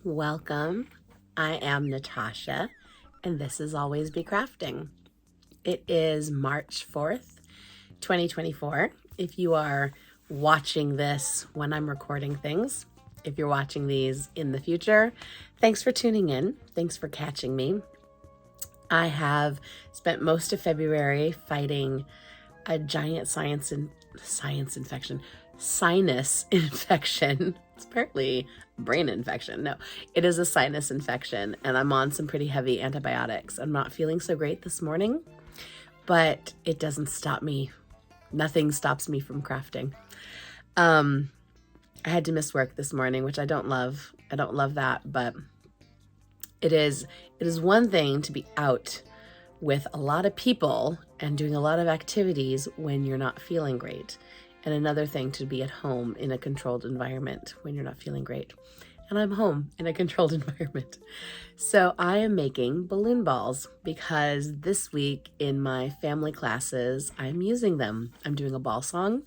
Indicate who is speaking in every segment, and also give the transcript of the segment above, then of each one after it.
Speaker 1: Welcome. I am Natasha, and this is Always Be Crafting. It is March 4th, 2024. If you are watching this when I'm recording things, if you're watching these in the future, thanks for tuning in. Thanks for catching me. I have spent most of February fighting a giant sinus infection. It's apparently a brain infection. No, it is a sinus infection, and I'm on some pretty heavy antibiotics. I'm not feeling so great this morning, but it doesn't stop me. Nothing stops me from crafting. I had to miss work this morning, which I don't love. I don't love that, but it is one thing to be out with a lot of people and doing a lot of activities when you're not feeling great. And another thing to be at home in a controlled environment when you're not feeling great. And I'm home in a controlled environment. So I am making balloon balls because this week in my family classes, I'm using them. I'm doing a ball song,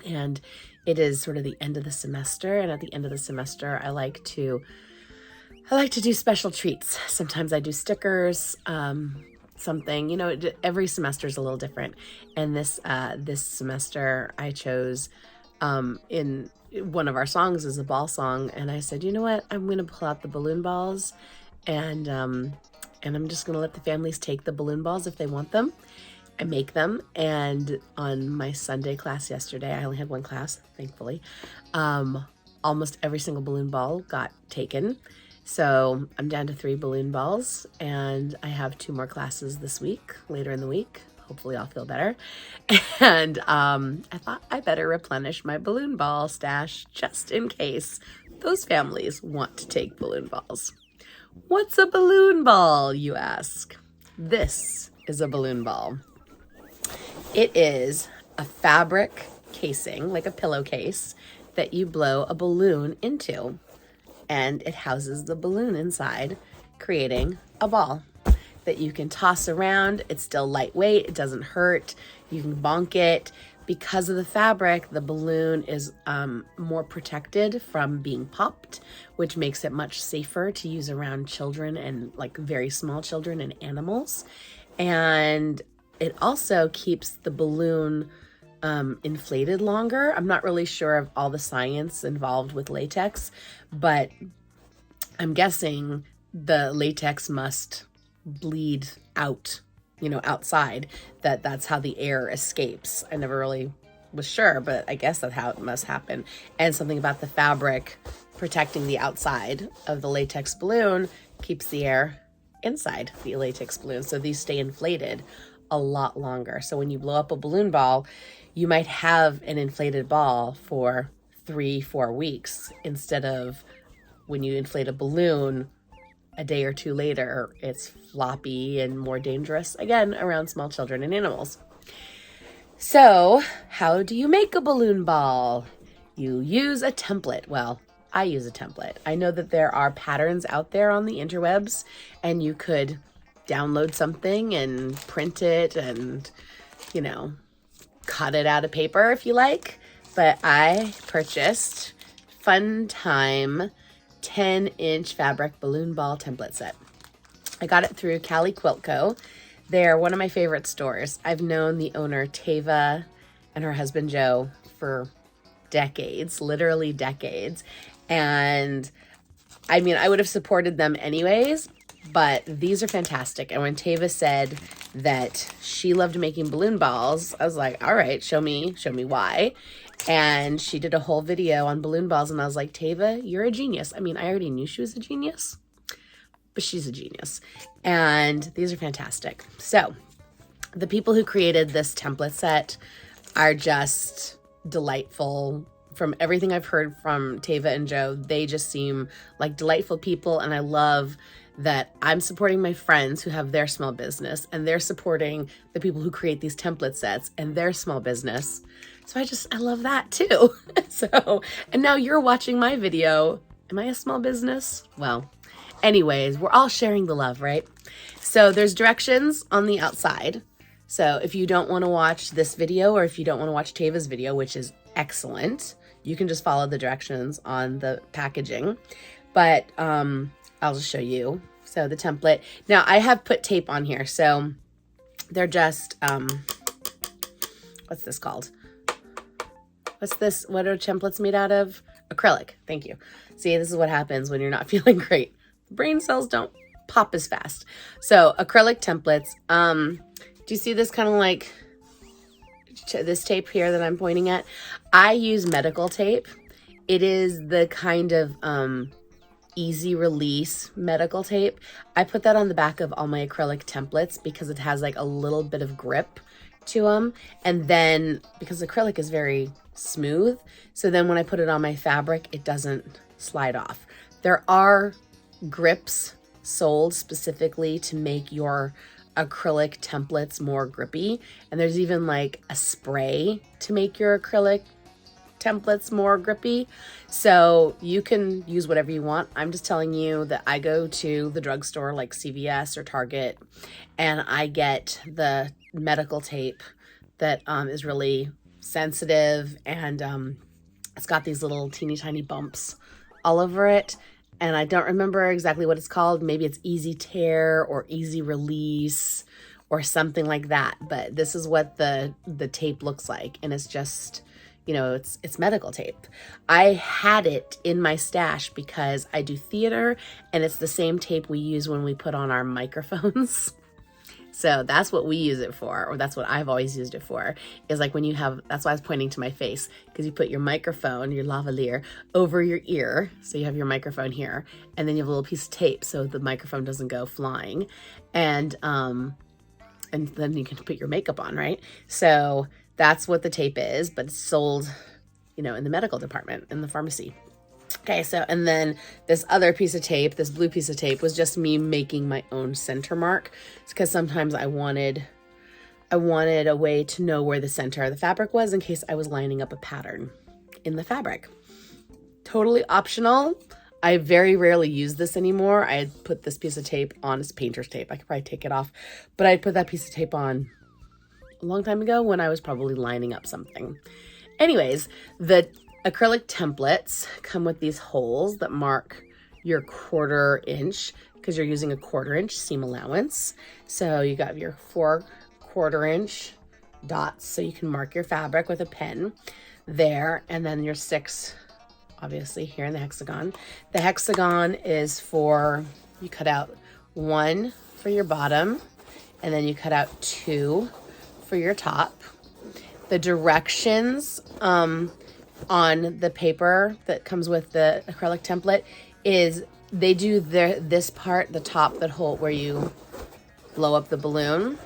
Speaker 1: and it is sort of the end of the semester. And at the end of the semester, I like to do special treats. Sometimes I do stickers, something, every semester is a little different. And this semester I chose, in one of our songs is a ball song. And I said, you know what, I'm going to pull out the balloon balls, and I'm just going to let the families take the balloon balls if they want them and make them. And on my Sunday class yesterday, I only had one class, thankfully. Almost every single balloon ball got taken. So I'm down to 3 balloon balls, and I have 2 more classes this week, later in the week. Hopefully I'll feel better. And I thought I better replenish my balloon ball stash just in case those families want to take balloon balls. What's a balloon ball, you ask? This is a balloon ball. It is a fabric casing, like a pillowcase, that you blow a balloon into, and it houses the balloon inside, creating a ball that you can toss around. It's still lightweight, it doesn't hurt, you can bonk it. Because of the fabric, the balloon is more protected from being popped, which makes it much safer to use around children and like very small children and animals. And it also keeps the balloon inflated longer. I'm not really sure of all the science involved with latex, but I'm guessing the latex must bleed out, outside, that's how the air escapes. I never really was sure, but I guess that's how it must happen. And something about the fabric protecting the outside of the latex balloon keeps the air inside the latex balloon. So these stay inflated a lot longer. So when you blow up a balloon ball, you might have an inflated ball for 3-4 weeks instead of when you inflate a balloon a day or two later, it's floppy and more dangerous, again, around small children and animals. So, how do you make a balloon ball? You use a template. Well, I use a template. I know that there are patterns out there on the interwebs, and you could download something and print it and, cut it out of paper if you like. But I purchased Fun Time 10-inch fabric balloon ball template set. I got it through Cali Quilt Co. They're one of my favorite stores. I've known the owner, Tayva, and her husband, Joe, for decades, literally decades. And I mean, I would have supported them anyways, but these are fantastic. And when Tayva said that she loved making balloon balls, I was like, all right, show me why. And she did a whole video on balloon balls, and I was like, Tayva, you're a genius. I mean, I already knew she was a genius, but she's a genius. And these are fantastic. So the people who created this template set are just delightful. From everything I've heard from Tayva and Joe, they just seem like delightful people, and I love that I'm supporting my friends who have their small business, and they're supporting the people who create these template sets and their small business. So I love that too. And now you're watching my video. Am I a small business? Well, anyways, we're all sharing the love, right? So there's directions on the outside. So if you don't want to watch this video, or if you don't want to watch Tayva's video, which is excellent, you can just follow the directions on the packaging. But I'll just show you. So the template. Now I have put tape on here. So they're just, what's this called? What's this? What are templates made out of? Acrylic. Thank you. See, this is what happens when you're not feeling great. Brain cells don't pop as fast. So acrylic templates. Do you see this kind of like this tape here that I'm pointing at? I use medical tape. It is the kind of easy release medical tape. I put that on the back of all my acrylic templates because it has like a little bit of grip to them. And then because acrylic is very smooth, so then when I put it on my fabric, it doesn't slide off. There are grips sold specifically to make your acrylic templates more grippy, and there's even like a spray to make your acrylic templates more grippy. So you can use whatever you want. I'm just telling you that I go to the drugstore like CVS or Target, and I get the medical tape that is really sensitive, and it's got these little teeny tiny bumps all over it. And I don't remember exactly what it's called. Maybe it's easy tear or easy release or something like that. But this is what the tape looks like. And it's just, it's medical tape. I had it in my stash because I do theater, and it's the same tape we use when we put on our microphones. So that's what we use it for, or that's what I've always used it for, is like when you have, that's why I was pointing to my face, because you put your microphone, your lavalier, over your ear. So you have your microphone here, and then you have a little piece of tape so the microphone doesn't go flying. And then you can put your makeup on, right? So that's what the tape is, but it's sold, in the medical department, in the pharmacy. Okay, so, and then this other piece of tape, this blue piece of tape, was just me making my own center mark. It's because sometimes I wanted I wanted a way to know where the center of the fabric was in case I was lining up a pattern in the fabric. Totally optional. I very rarely use this anymore. I had put this piece of tape on as painter's tape. I could probably take it off, but I'd put that piece of tape on a long time ago when I was probably lining up something. Anyways, the acrylic templates come with these holes that mark your 1/4 inch because you're using a 1/4 inch seam allowance. So you got your 4 1/4 inch dots so you can mark your fabric with a pen there, and then your 6 obviously here in the hexagon. The hexagon is for, you cut out 1 for your bottom, and then you cut out 2 for your top. The directions on the paper that comes with the acrylic template is they do this part, the top that hold where you blow up the balloon,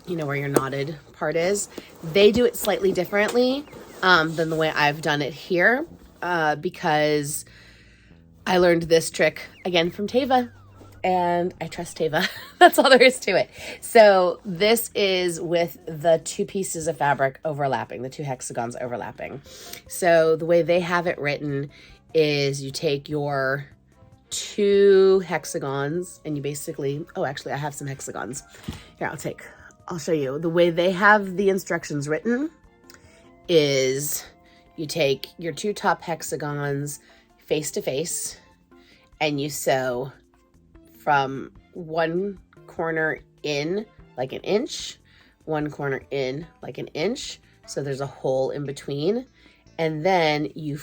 Speaker 1: you know, where your knotted part is. They do it slightly differently than the way I've done it here because I learned this trick again from Tayva, and I trust Tayva. That's all there is to it. So this is with the 2 pieces of fabric overlapping, the 2 hexagons overlapping. So the way they have it written is you take your 2 hexagons and you basically, oh, actually I have some hexagons. Here, I'll show you. The way they have the instructions written is you take your 2 top hexagons face to face and you sew from 1 corner in like an inch, 1 corner in like an inch. So there's a hole in between. And then you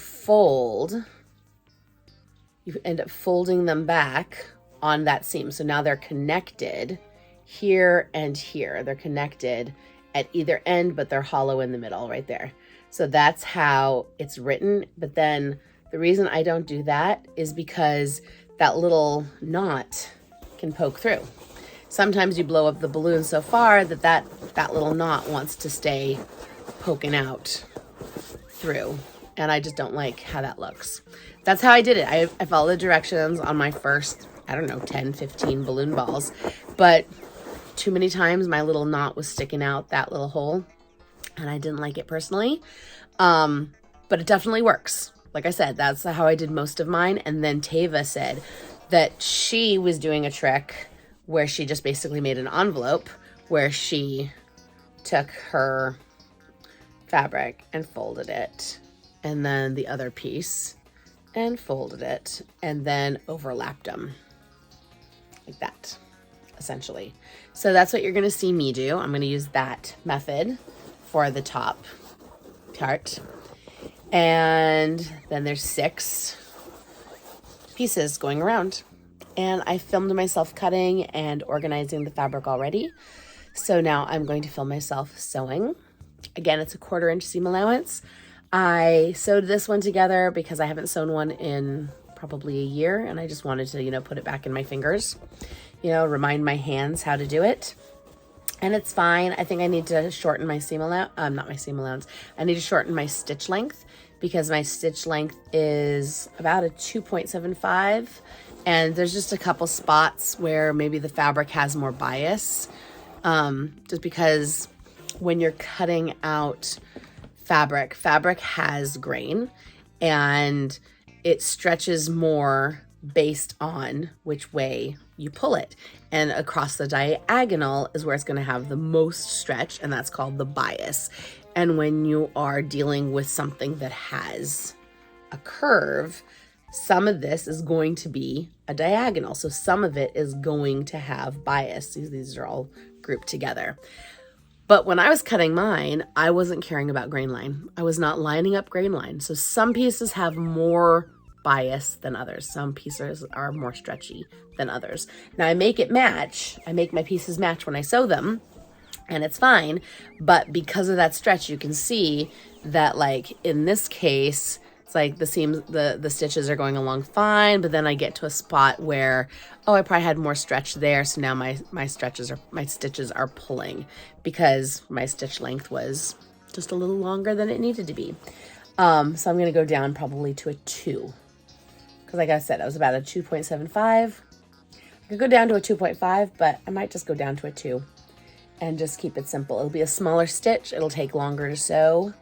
Speaker 1: end up folding them back on that seam. So now they're connected here and here. They're connected at either end, but they're hollow in the middle right there. So that's how it's written. But then the reason I don't do that is because that little knot can poke through. Sometimes you blow up the balloon so far that little knot wants to stay poking out through. And I just don't like how that looks. That's how I did it. I followed the directions on my first, 10, 15 balloon balls. But too many times my little knot was sticking out that little hole. And I didn't like it personally. But it definitely works. Like I said, that's how I did most of mine. And then Tayva said that she was doing a trick where she just basically made an envelope where she took her fabric and folded it, and then the other piece and folded it, and then overlapped them like that, essentially. So that's what you're going to see me do. I'm going to use that method for the top part. And then there's 6 pieces going around. And I filmed myself cutting and organizing the fabric already. So now I'm going to film myself sewing. Again, it's a 1/4 inch seam allowance. I sewed this one together because I haven't sewn one in probably a year, and I just wanted to, put it back in my fingers, remind my hands how to do it. And it's fine. I think I need to shorten my seam allowance, not my seam allowance. I need to shorten my stitch length because my stitch length is about a 2.75, and there's just a couple spots where maybe the fabric has more bias, just because when you're cutting out fabric has grain and it stretches more based on which way you pull it. And across the diagonal is where it's going to have the most stretch, and that's called the bias. And when you are dealing with something that has a curve, some of this is going to be a diagonal. So some of it is going to have bias. These are all grouped together. But when I was cutting mine, I wasn't caring about grain line. I was not lining up grain line. So some pieces have more bias than others. Some pieces are more stretchy than others. Now I make it match. I make my pieces match when I sew them, and it's fine. But because of that stretch, you can see that, like in this case, it's like the seams, the stitches are going along fine, but then I get to a spot where, I probably had more stretch there. So now my stitches are pulling because my stitch length was just a little longer than it needed to be. So I'm going to go down probably to a 2. Because like I said, I was about a 2.75. I could go down to a 2.5, but I might just go down to a 2 and just keep it simple. It'll be a smaller stitch. It'll take longer to sew.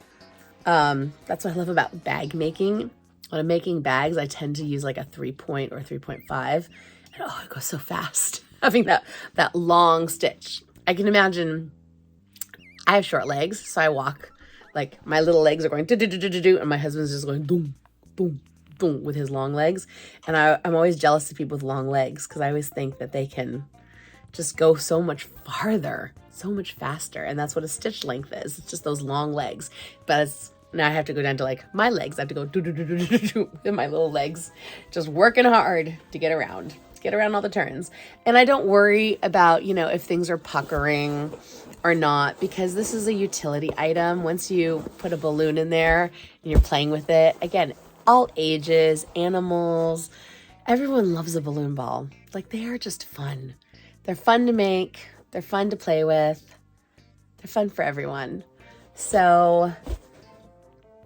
Speaker 1: That's what I love about bag making. When I'm making bags, I tend to use like a 3-point or 3.5. And oh, it goes so fast having that long stitch. I can imagine, I have short legs, so I walk, like my little legs are going do, and my husband's just going boom, boom, boom with his long legs. And I'm always jealous of people with long legs because I always think that they can just go so much farther, so much faster. And that's what a stitch length is. It's just those long legs. But now I have to go down to like my legs. I have to go do with my little legs, just working hard to get around all the turns. And I don't worry about, you know, if things are puckering or not, because this is a utility item. Once you put a balloon in there and you're playing with it, again, all ages, animals, everyone loves a balloon ball. Like, they are just fun. They're fun to make. They're fun to play with. They're fun for everyone. So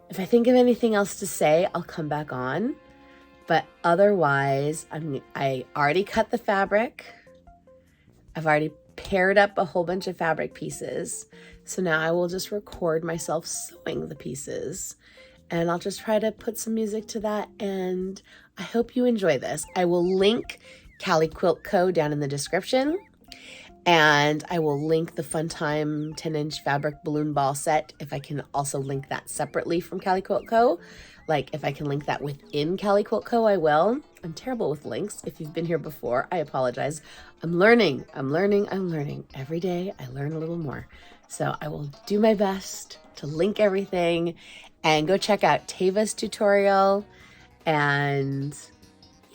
Speaker 1: if I think of anything else to say, I'll come back on. But otherwise, I already cut the fabric. I've already paired up a whole bunch of fabric pieces. So now I will just record myself sewing the pieces. And I'll just try to put some music to that. And I hope you enjoy this. I will link Cali Quilt Co down in the description. And I will link the Fun Time 10-inch fabric balloon ball set if I can also link that separately from Cali Quilt Co. Like, if I can link that within Cali Quilt Co, I will. I'm terrible with links. If you've been here before, I apologize. I'm learning. Every day I learn a little more. So I will do my best to link everything, and go check out Tayva's tutorial, and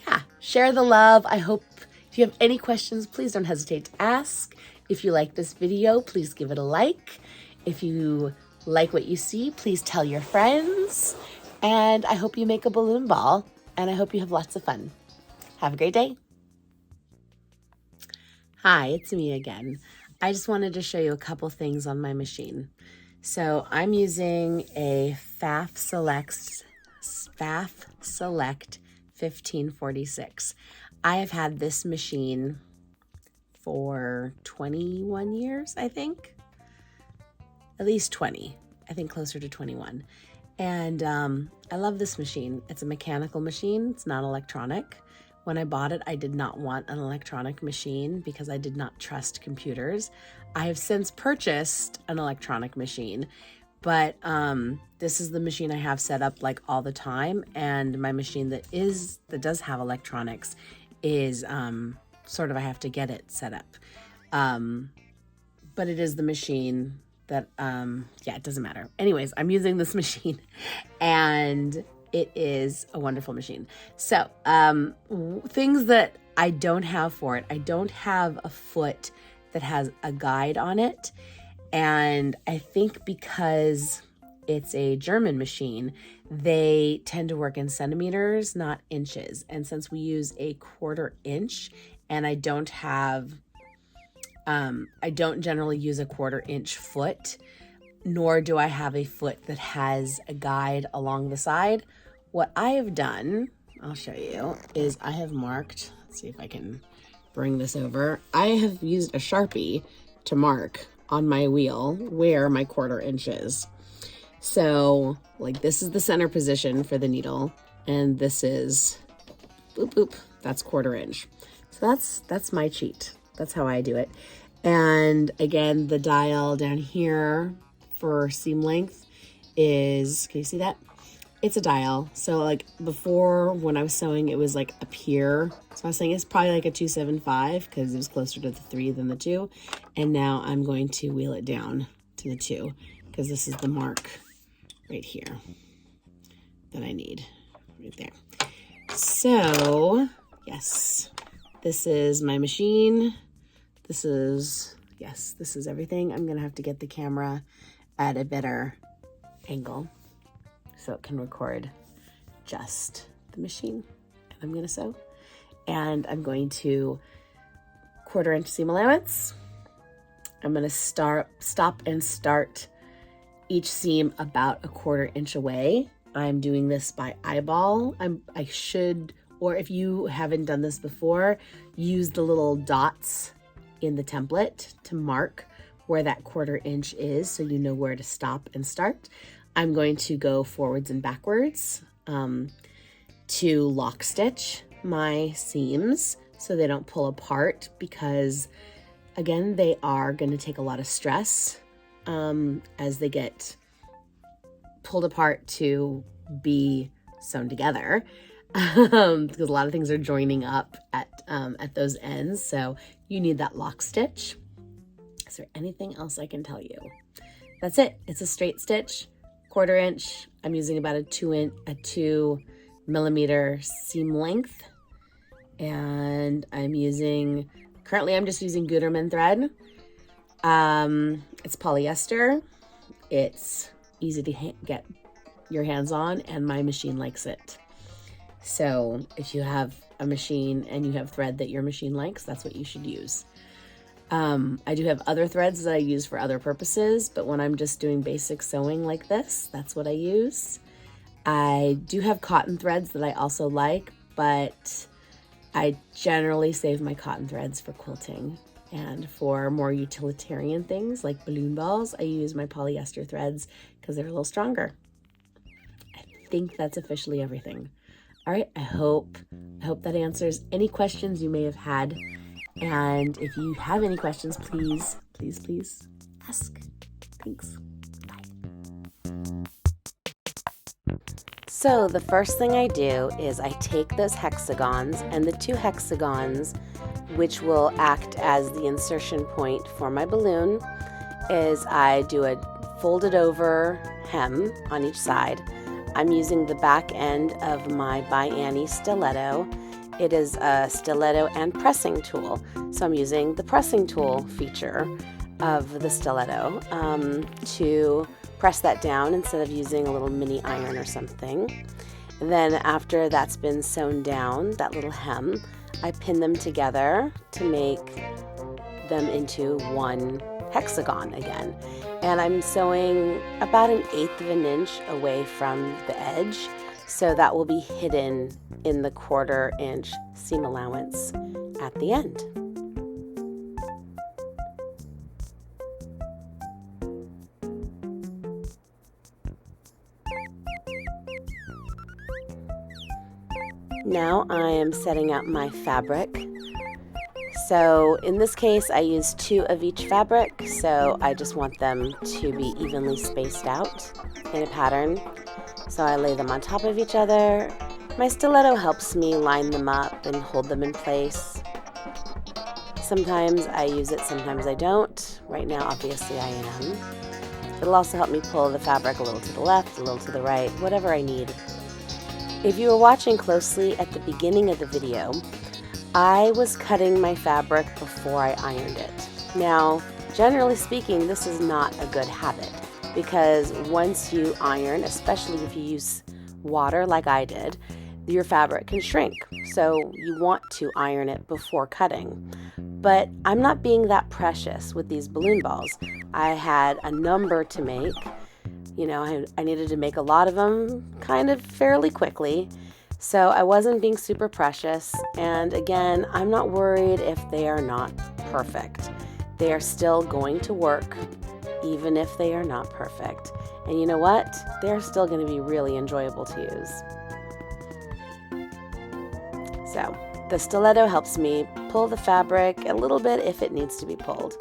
Speaker 1: yeah, share the love. I hope if you have any questions, please don't hesitate to ask. If you like this video, please give it a like. If you like what you see, please tell your friends. And I hope you make a balloon ball, and I hope you have lots of fun. Have a great day. Hi, it's me again. I just wanted to show you a couple things on my machine. So I'm using a FAF Select 1546. I have had this machine for 21 years, I think. At least 20. I think closer to 21. And I love this machine. It's a mechanical machine. It's not electronic. When I bought it, I did not want an electronic machine because I did not trust computers. I have since purchased an electronic machine, but this is the machine I have set up like all the time. And my machine that does have electronics is sort of, I have to get it set up. But it is the machine that, yeah, it doesn't matter. Anyways, I'm using this machine, and it is a wonderful machine. So things that I don't have for it. I don't have a foot that has a guide on it. And I think because it's a German machine, they tend to work in centimeters, not inches. And since we use a 1/4 inch, and I don't generally use a 1/4 inch foot, nor do I have a foot that has a guide along the side. What I have done, I'll show you, is I have marked, let's see if I can bring this over. I have used a Sharpie to mark on my wheel where my 1/4 inch is. So like, this is the center position for the needle, and this is boop boop, that's 1/4 inch. So that's my cheat. That's how I do it. And again, the dial down here for seam length is, can you see that? It's a dial. So like before, when I was sewing, it was like up here. So I was saying it's probably like a 275 because it was closer to the 3 than the 2. And now I'm going to wheel it down to the 2 because this is the mark right here that I need right there. So yes, this is my machine. This is everything. I'm gonna have to get the camera at a better angle so it can record just the machine. And I'm gonna sew. And I'm going to 1/4 inch seam allowance. I'm gonna stop and start each seam about a 1/4 inch away. I'm doing this by eyeball. I should, or if you haven't done this before, use the little dots in the template to mark where that 1/4 inch is so you know where to stop and start. I'm going to go forwards and backwards to lock stitch my seams so they don't pull apart, because again, they are going to take a lot of stress as they get pulled apart to be sewn together, because a lot of things are joining up at those ends. So you need that lock stitch. Is there anything else I can tell you? That's it. It's a straight stitch, 1/4 inch. I'm using about a 2 millimeter seam length, and currently I'm just using Gutermann thread. It's polyester. It's easy to get your hands on, and my machine likes it. So if you have a machine and you have thread that your machine likes, that's what you should use. I do have other threads that I use for other purposes, but when I'm just doing basic sewing like this, that's what I use. I do have cotton threads that I also like, but I generally save my cotton threads for quilting. And for more utilitarian things like balloon balls, I use my polyester threads because they're a little stronger. I think that's officially everything. All right, I hope that answers any questions you may have had. And if you have any questions, please ask. Thanks. So the first thing I do is I take those hexagons, and the 2 hexagons, which will act as the insertion point for my balloon, is I do a folded over hem on each side. I'm using the back end of my By Annie stiletto. It is a stiletto and pressing tool, so I'm using the pressing tool feature of the stiletto to press that down instead of using a little mini iron or something. And then after that's been sewn down, that little hem, I pin them together to make them into one hexagon again. And I'm sewing about 1/8 of an inch away from the edge, so that will be hidden in the 1/4 inch seam allowance at the end. Now I am setting out my fabric. So in this case, I use 2 of each fabric, so I just want them to be evenly spaced out in a pattern. So I lay them on top of each other. My stiletto helps me line them up and hold them in place. Sometimes I use it, sometimes I don't. Right now, obviously, I am. It'll also help me pull the fabric a little to the left, a little to the right, whatever I need. If you were watching closely at the beginning of the video, I was cutting my fabric before I ironed it. Now, generally speaking, this is not a good habit, because once you iron, especially if you use water like I did, your fabric can shrink. So you want to iron it before cutting. But I'm not being that precious with these balloon balls. I had a number to make. You know, I needed to make a lot of them kind of fairly quickly. So I wasn't being super precious. And again, I'm not worried if they are not perfect. They are still going to work, even if they are not perfect. And you know what? They're still going to be really enjoyable to use. So the stiletto helps me pull the fabric a little bit if it needs to be pulled.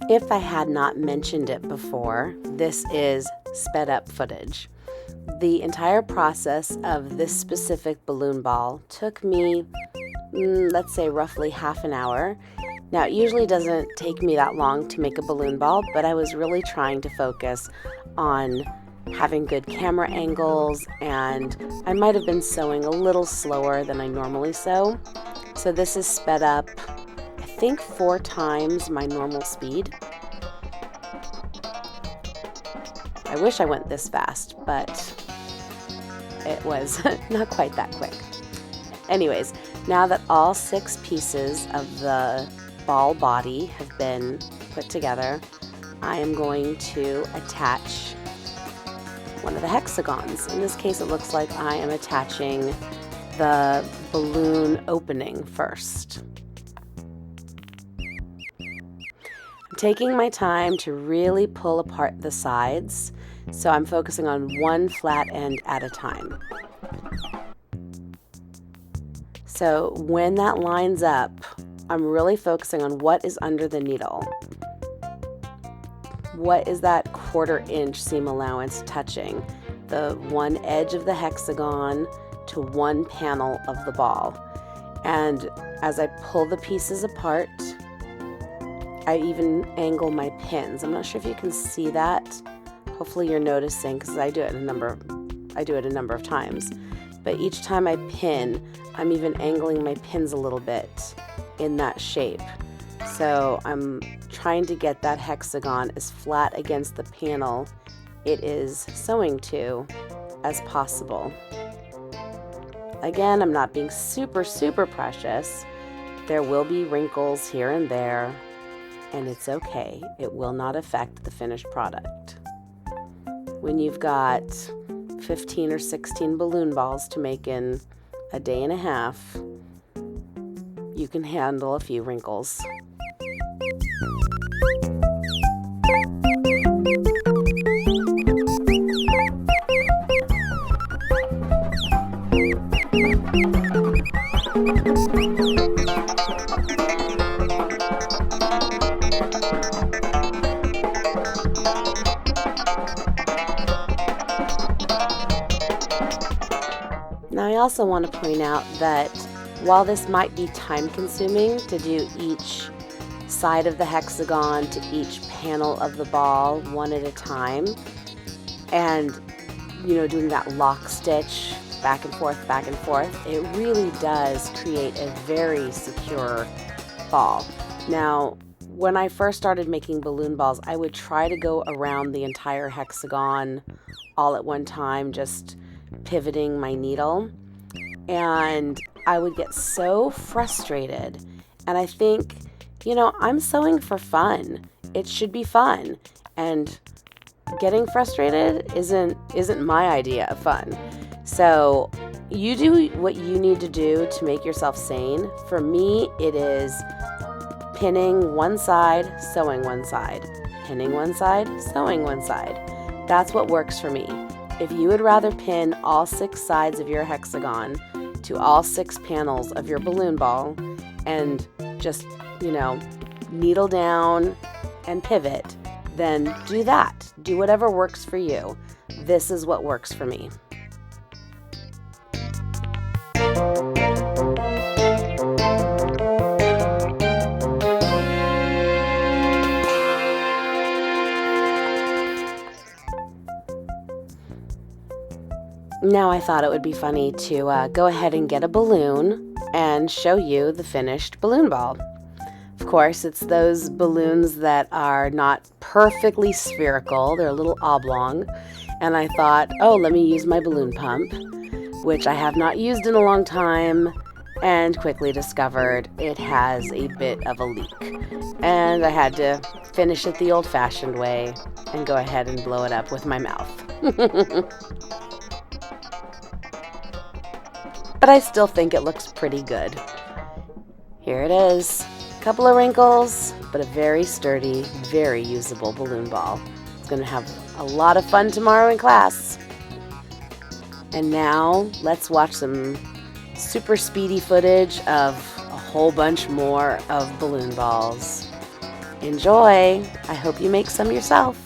Speaker 1: If I had not mentioned it before, this is sped up footage. The entire process of this specific balloon ball took me, let's say roughly half an hour. Now, it usually doesn't take me that long to make a balloon ball, but I was really trying to focus on having good camera angles, and I might have been sewing a little slower than I normally sew. So this is sped up, I think 4 times my normal speed. I wish I went this fast, but it was not quite that quick. Anyways, now that all 6 pieces of the ball body have been put together, I am going to attach one of the hexagons. In this case, it looks like I am attaching the balloon opening first. I'm taking my time to really pull apart the sides, so I'm focusing on one flat end at a time. So when that lines up, I'm really focusing on what is under the needle. What is that 1/4 inch seam allowance touching? The one edge of the hexagon to one panel of the ball. And as I pull the pieces apart, I even angle my pins. I'm not sure if you can see that. Hopefully you're noticing, because I do it a number of times. But each time I pin, I'm even angling my pins a little bit in that shape. So I'm trying to get that hexagon as flat against the panel it is sewing to as possible. Again, I'm not being super precious. There will be wrinkles here and there, and it's okay. It will not affect the finished product. When you've got 15 or 16 balloon balls to make in a day and a half, you can handle a few wrinkles. Now I also want to point out that while this might be time consuming to do each side of the hexagon to each panel of the ball one at a time, and doing that lock stitch back and forth, it really does create a very secure ball. Now, when I first started making balloon balls, I would try to go around the entire hexagon all at one time, just pivoting my needle, and I would get so frustrated. And I think, I'm sewing for fun. It should be fun, and getting frustrated isn't my idea of fun. So you do what you need to do to make yourself sane. For me, it is pinning one side, sewing one side, pinning one side, sewing one side. That's what works for me. If you would rather pin all 6 sides of your hexagon to all 6 panels of your balloon ball and just, needle down and pivot, then do that. Do whatever works for you. This is what works for me. Now I thought it would be funny to go ahead and get a balloon and show you the finished balloon ball. Of course, it's those balloons that are not perfectly spherical. They're a little oblong. And I thought, let me use my balloon pump, which I have not used in a long time, and quickly discovered it has a bit of a leak. And I had to finish it the old-fashioned way and go ahead and blow it up with my mouth. But I still think it looks pretty good. Here it is. A couple of wrinkles, but a very sturdy, very usable balloon ball. It's going to have a lot of fun tomorrow in class. And now let's watch some super speedy footage of a whole bunch more of balloon balls. Enjoy! I hope you make some yourself.